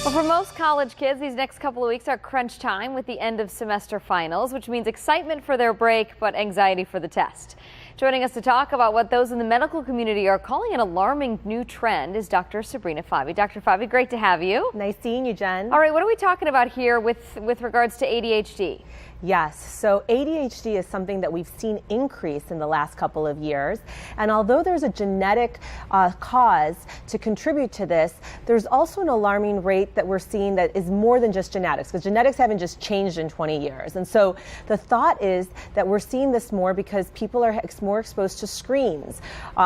Well, for most college kids, these next couple of weeks are crunch time with the end of semester finals, which means excitement for their break, but anxiety for the test. Joining us to talk about what those in the medical community are calling an alarming new trend is Dr. Sabrina Fabi. Dr. Fabi, great to have you. Nice seeing you, Jen. All right, what are we talking about here with regards to ADHD? Yes, so ADHD is something that we've seen increase in the last couple of years. And although there's a genetic cause to contribute to this, there's also an alarming rate that we're seeing that is more than just genetics, because genetics haven't just changed in 20 years. And so the thought is that we're seeing this more because people are more exposed to screens,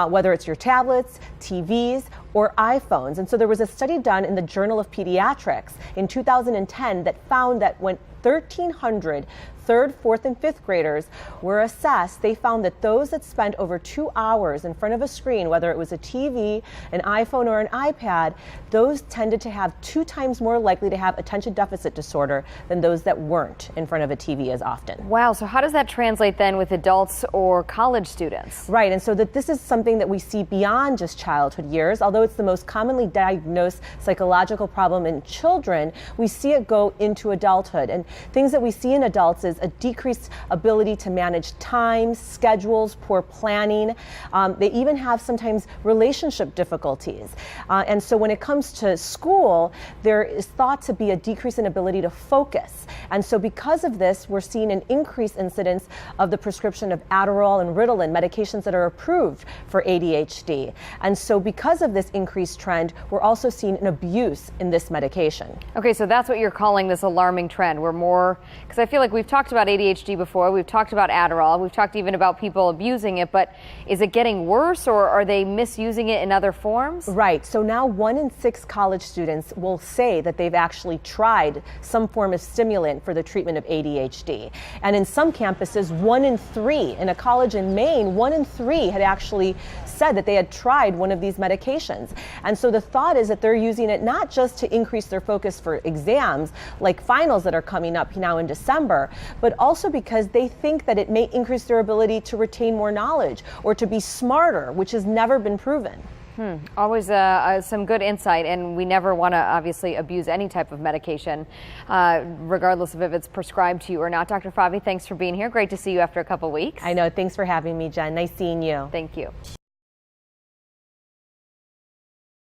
whether it's your tablets, TVs, or iPhones. And so there was a study done in the Journal of Pediatrics in 2010 that found that when 1,300 third, fourth, and fifth graders were assessed, they found that those that spent over 2 hours in front of a screen, whether it was a TV, an iPhone, or an iPad, those tended to have 2 times more likely to have attention deficit disorder than those that weren't in front of a TV as often. Wow, so how does that translate then with adults or college students? Right, and so that this is something that we see beyond just childhood years. Although it's the most commonly diagnosed psychological problem in children, we see it go into adulthood. And things that we see in adults is a decreased ability to manage time, schedules, poor planning. They even have sometimes relationship difficulties. And so when it comes to school, there is thought to be a decrease in ability to focus. And so because of this, we're seeing an increased incidence of the prescription of Adderall and Ritalin, medications that are approved for ADHD. And so because of this increased trend, we're also seeing an abuse in this medication. Okay, so that's what you're calling this alarming trend. We're more, because I feel like we've talked about ADHD before, we've talked about Adderall, we've talked even about people abusing it, but is it getting worse or are they misusing it in other forms? Right, so now 1 in 6 college students will say that they've actually tried some form of stimulant for the treatment of ADHD. And in some campuses, 1 in 3, in a college in Maine, 1 in 3 had actually said that they had tried one of these medications. And so the thought is that they're using it not just to increase their focus for exams, like finals that are coming up now in December, but also because they think that it may increase their ability to retain more knowledge or to be smarter, which has never been proven. Always some good insight, and we never want to obviously abuse any type of medication, regardless of if it's prescribed to you or not. Dr. Fabi, thanks for being here. Great to see you after a couple weeks. I know. Thanks for having me, Jen. Nice seeing you. Thank you.